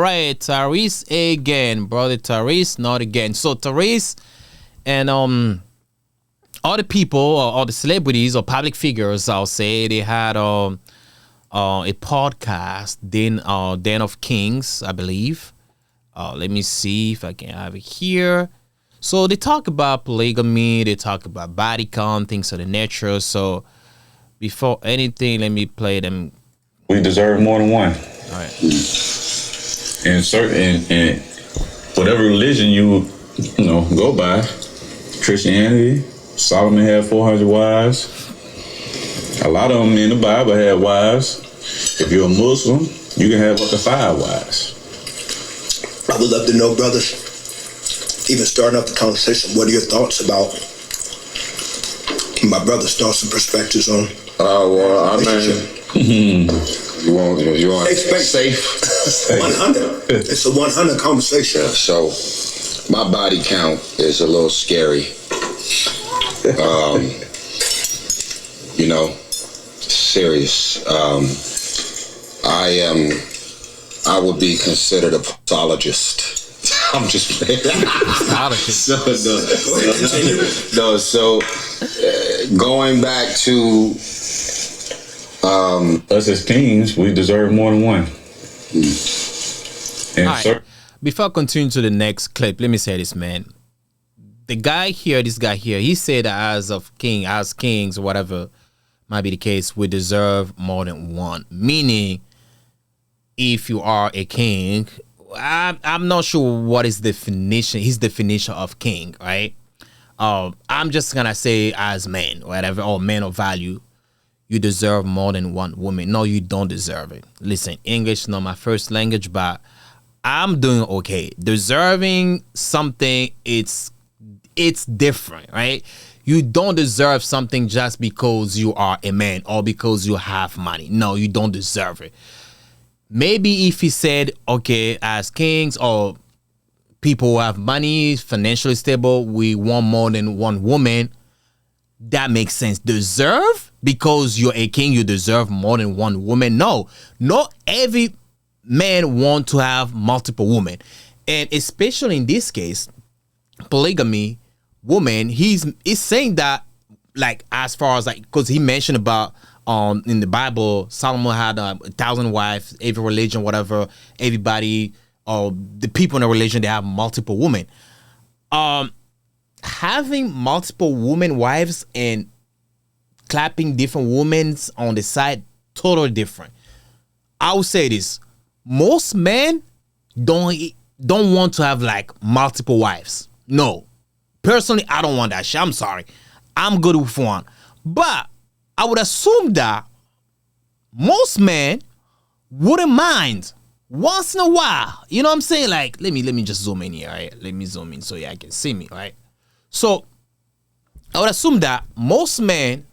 right, Tyrese again, brother Tyrese, not again. So Tyrese and all the people or all the celebrities or public figures, I'll say, they had a podcast, Den of Kings, I believe. Let me see if I can have it here. So they talk about polygamy, they talk about body count, things of the nature. So before anything, let me play them. We deserve more than one. All right. And certain and whatever religion you go by, Christianity, Solomon had 400 wives. A lot of them in the Bible had wives. If you're a Muslim, you can have up to 5 wives. I would love to know, brothers, even starting off the conversation, what are your thoughts about my brother's thoughts and perspectives on well, I mean, you want safe? 100. It's a 100 conversation. Yeah, so my body count is a little scary. Serious. I would be considered a pathologist. I'm just playing. So going back to us as kings, we deserve more than one. And all right. Before I continue to the next clip, let me say this, man. This guy here, he said that as kings, or whatever might be the case, we deserve more than one. Meaning, if you are a king, I'm not sure what is his definition of king, right? I'm just gonna say as men, whatever, or men of value, you deserve more than one woman. No, you don't deserve it. Listen, English is not my first language, but I'm doing okay. Deserving something, it's different, right? You don't deserve something just because you are a man or because you have money. No, you don't deserve it. Maybe if he said, okay, as kings or people who have money, financially stable, we want more than one woman, that makes sense. Deserve? Because you're a king, you deserve more than one woman? No. Not every man want to have multiple women. And especially in this case, polygamy, woman, he's saying that, like, as far as, like, because he mentioned about in the Bible, Solomon had 1,000 wives, every religion, whatever, everybody, the people in the religion, they have multiple women. Having multiple women wives and clapping different women on the side, totally different. I would say this: most men don't want to have like multiple wives. No, personally, I don't want that shit. I'm sorry, I'm good with one, but I would assume that most men wouldn't mind once in a while. You know what I'm saying? Like, let me just zoom in here, right? Let me zoom in so y'all can see me, right? So I would assume that most men,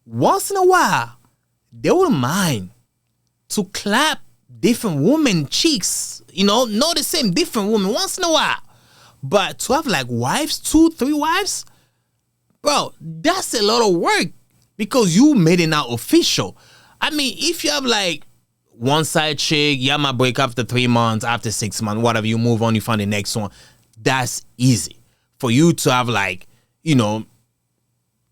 once in a while, they wouldn't mind to clap different women cheeks, not the same, different women once in a while. But to have like wives, 2, 3 wives, bro, that's a lot of work because you made it now official. I mean, if you have like one side chick, you might break after 3 months, after 6 months, whatever, you move on, you find the next one. That's easy. For you to have like,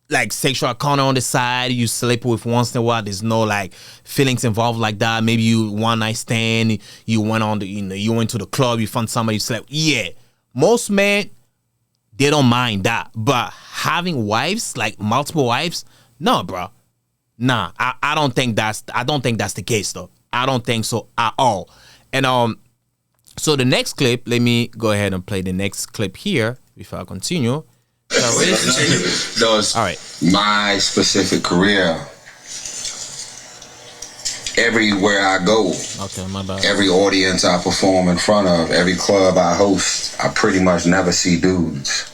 like sexual encounter on the side, you sleep with once in a while, there's no like feelings involved like that. Maybe you one night stand, you went on you went to the club, you found somebody you slept. Yeah. Most men, they don't mind that. But having wives, like multiple wives, no, bro. Nah, I don't think that's the case though. I don't think so at all. And so the next clip, let me go ahead and play the next clip here before I continue. All right. My specific career, everywhere I go, okay, my bad. Every audience I perform in front of, every club I host, I pretty much never see dudes.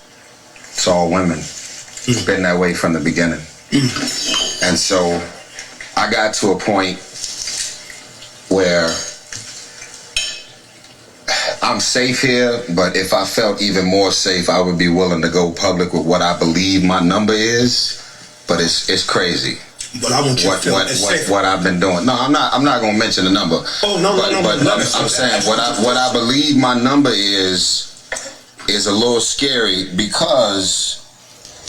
It's all women. It's been that way from the beginning. And so I got to a point where I'm safe here, but if I felt even more safe, I would be willing to go public with what I believe my number is. But it's crazy. But I want you to feel what I've been doing. No, I'm not gonna mention the number. Oh no, but I'm saying what I believe my number is a little scary because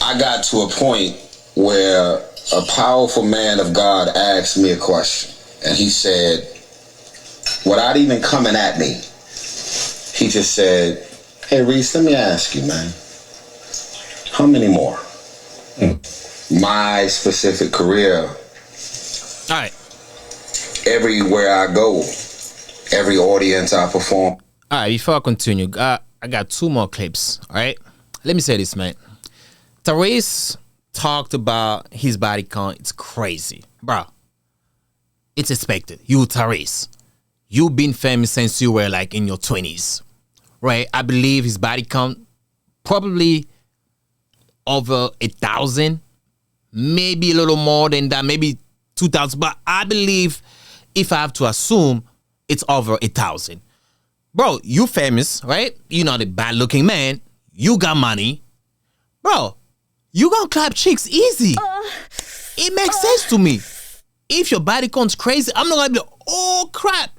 I got to a point where a powerful man of God asked me a question, and he said, without even coming at me, he just said, "Hey Reese, let me ask you, man, how many more?" My specific career. All right. Everywhere I go, every audience I perform. All right, before I continue, I got 2 more clips. All right. Let me say this, man. Tyrese talked about his body count. It's crazy. Bro, it's expected. You, Tyrese, you've been famous since you were like in your 20s, right? I believe his body count probably over 1,000, maybe a little more than that, maybe 2,000. But I believe, if I have to assume, it's over 1,000. Bro, you famous, right? You're not a bad-looking man. You got money. Bro, you gonna clap chicks easy. It makes sense to me. If your body count's crazy, I'm not gonna be like, oh, crap.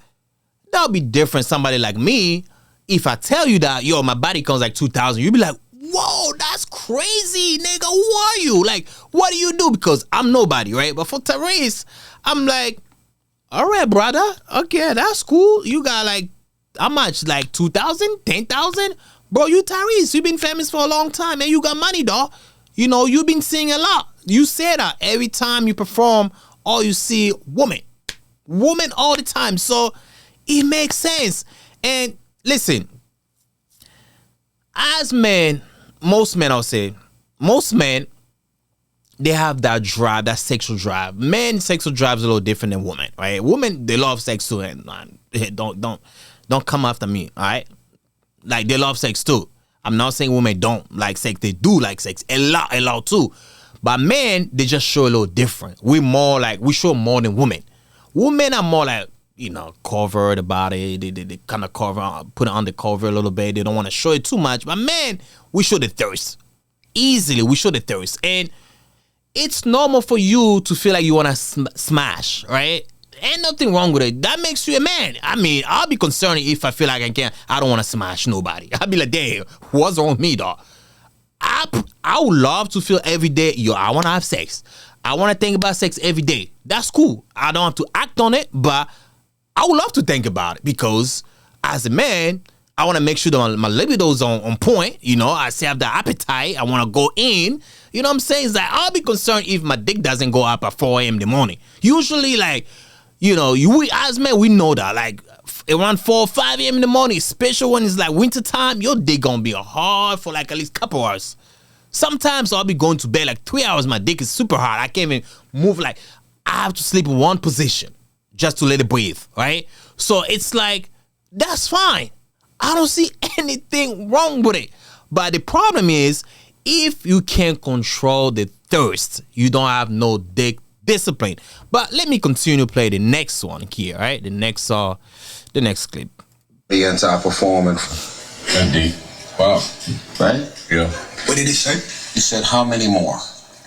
That'll be different. Somebody like me, if I tell you that, yo, my body count's like 2,000, you'll be like, whoa, that's crazy, nigga. Who are you? Like, what do you do? Because I'm nobody, right? But for Tyrese, I'm like, all right, brother. Okay, that's cool. You got like, how much? Like 2,000? 10,000? Bro, you Tyrese. You've been famous for a long time, and you got money, dog. You know, you've been seeing a lot. You say that every time you perform, all you see, women. Women all the time. So it makes sense. And listen, as men, most men, I'll say, most men, they have that drive, that sexual drive. Men, sexual drive is a little different than women, right? Women, they love sex too, and don't come after me, all right? Like, they love sex too. I'm not saying women don't like sex. They do like sex a lot too. But men, they just show a little different. We show more than women. Women are more like, you know, cover the body. They kind of put it on the cover a little bit. They don't want to show it too much. But men, we show the thirst. Easily, we show the thirst. And it's normal for you to feel like you want to smash, right? Ain't nothing wrong with it. That makes you a man. I mean, I'll be concerned if I feel like I don't want to smash nobody. I'll be like, damn, what's wrong with me, dog? I would love to feel every day, yo, I want to have sex. I want to think about sex every day. That's cool. I don't have to act on it, but I would love to think about it because as a man, I want to make sure that my libido's on point. You know, I still have the appetite. I want to go in. You know what I'm saying? It's like, I'll be concerned if my dick doesn't go up at 4 a.m. in the morning. Usually, like, you know, we as men, we know that. Like, around 4 or 5 a.m. in the morning, especially when it's like winter time, your dick gonna be hard for like at least a couple hours. Sometimes I'll be going to bed like 3 hours. My dick is super hard. I can't even move. Like, I have to sleep in one position just to let it breathe, right? So it's like, that's fine. I don't see anything wrong with it. But the problem is, if you can't control the thirst, you don't have no dick discipline. But let me continue to play the next one here, right? The next clip. The anti-performing. Indeed. Wow. Right? Yeah. What did he say? He said, how many more?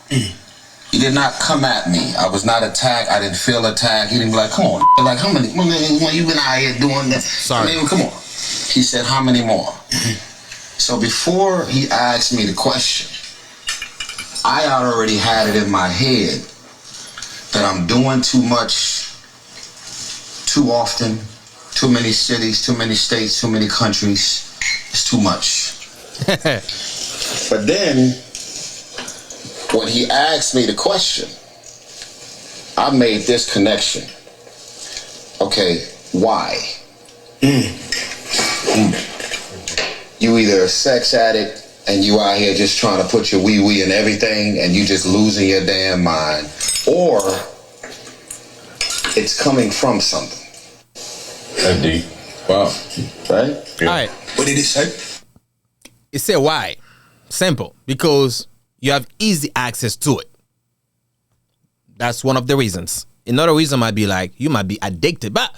He did not come at me. I was not attacked. I didn't feel attacked. He didn't be like, come on. Like, how many? When you been out here doing that? Sorry. I mean, come on. He said, how many more? So before he asked me the question, I already had it in my head that I'm doing too much, too often, too many cities, too many states, too many countries. It's too much. But then, when he asked me the question, I made this connection. Okay, why? You either a sex addict and you out here just trying to put your wee-wee in everything and you just losing your damn mind, or it's coming from something. Indeed. Wow. Right? Yeah. All right. What did he say? It said why? Simple. Because you have easy access to it. That's one of the reasons. Another reason might be like, you might be addicted. But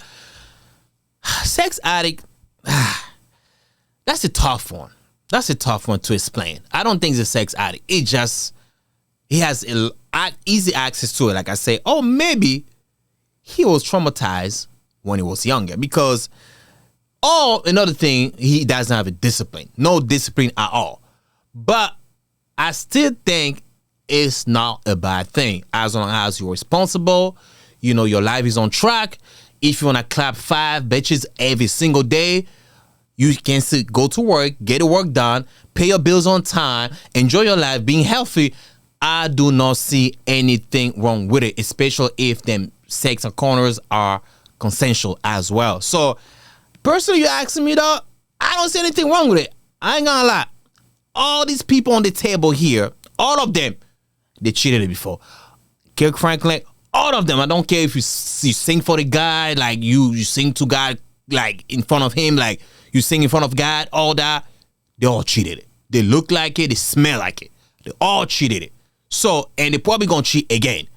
sex addict, that's a tough one. That's a tough one to explain. I don't think it's a sex addict. He just he has easy access to it. Like I say, oh, maybe he was traumatized when he was younger because another thing, he doesn't have a discipline. No discipline at all. But I still think it's not a bad thing as long as you're responsible. You know, your life is on track. If you want to clap 5 bitches every single day, you can still go to work, get the work done, pay your bills on time, enjoy your life, being healthy. I do not see anything wrong with it, especially if them sex encounters are consensual as well. So, personally, you asking me though, I don't see anything wrong with it. I ain't gonna lie. All these people on the table here, all of them, they cheated before. Kirk Franklin, all of them. I don't care if you sing for the guy, like you sing to God, like in front of him, like you sing in front of God, all that. They all cheated it. They look like it. They smell like it. They all cheated it. So, and they probably gonna cheat again.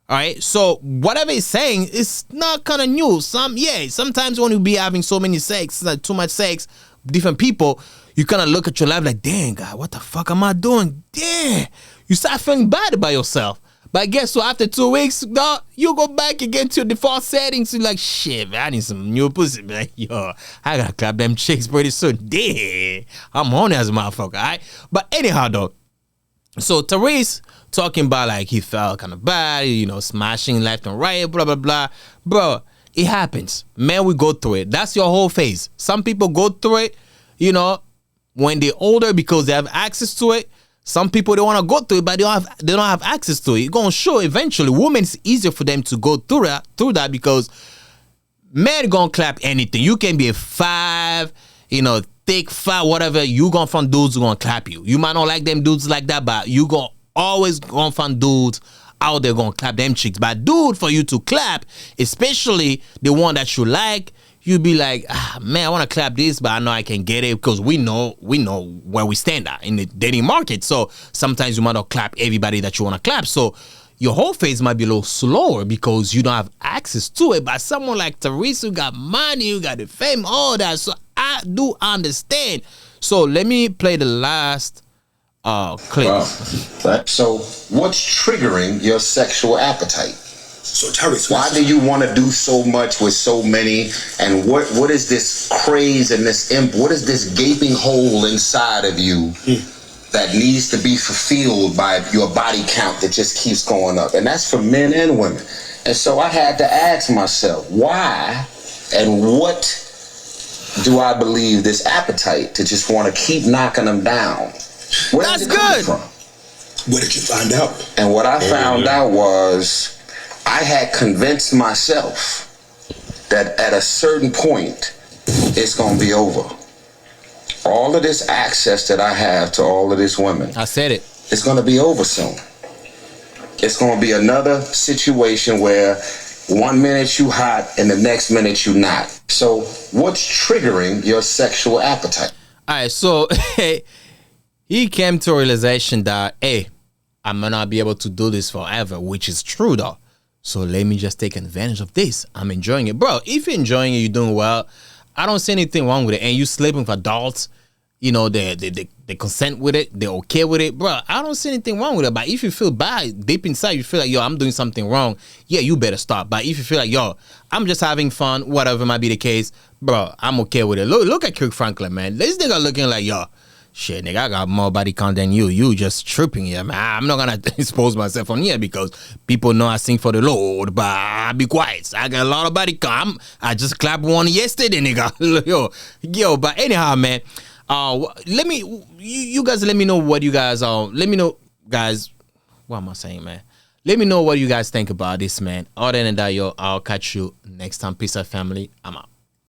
All right. So whatever he's saying, it's not kind of new. Sometimes when you be having so many sex, like too much sex, different people, you kind of look at your life like, dang, God, what the fuck am I doing? Damn. You start feeling bad about yourself. But guess what? After 2 weeks, dog, you go back again to your default settings. You're like, shit, man, I need some new pussy. Like, yo, I gotta clap them chicks pretty soon. Damn. I'm on as a motherfucker, all right? But anyhow, though, so Tyrese talking about like he felt kind of bad, you know, smashing left and right, blah, blah, blah. Bro, it happens. Man, we go through it. That's your whole phase. Some people go through it, you know, when they're older because they have access to it. Some people, they want to go through it, but they don't have access to it. It's going to show eventually. Women, it's easier for them to go through that because men going to clap anything. You can be a 5, you know, thick, fat, whatever. You going to find dudes who going to clap you. You might not like them dudes like that, but you going to always going to find dudes out there going to clap them chicks. But dude, for you to clap, especially the one that you like, you be like, man, I want to clap this, but I know I can get it because we know where we stand at in the dating market. So sometimes you might not clap everybody that you want to clap. So your whole phase might be a little slower because you don't have access to it. But someone like Tyrese, who got money, who got the fame, all that. So I do understand. So let me play the last clip. Wow. So what's triggering your sexual appetite? So Tyrese, why do you want to do so much with so many? And what is this craze and this what is this gaping hole inside of you that needs to be fulfilled by your body count that just keeps going up? And that's for men and women. And so I had to ask myself, why and what do I believe this appetite to just want to keep knocking them down? Where that's did it come good. from? Where did you find out? And what I found out was I had convinced myself that at a certain point, it's going to be over. All of this access that I have to all of these women, I said it. It's going to be over soon. It's going to be another situation where 1 minute you hot and the next minute you not. So what's triggering your sexual appetite? All right, so he came to a realization that, hey, I might not be able to do this forever, which is true though. So let me just take advantage of this. I'm enjoying it. Bro, if you're enjoying it, you're doing well. I don't see anything wrong with it. And you sleeping with adults, you know, they consent with it. They're okay with it. Bro, I don't see anything wrong with it. But if you feel bad, deep inside, you feel like, yo, I'm doing something wrong. Yeah, you better stop. But if you feel like, yo, I'm just having fun, whatever might be the case, bro, I'm okay with it. Look at Kirk Franklin, man. This nigga looking like, yo, shit, nigga, I got more body count than you. You just tripping here, man. I'm not gonna expose myself on here because people know I sing for the Lord, but I be quiet. I got a lot of body count. I just clapped one yesterday, nigga. yo, but anyhow, man. You guys let me know what you guys let me know, guys. What am I saying, man? Let me know what you guys think about this, man. Other than that, yo, I'll catch you next time. Peace out, family. I'm out.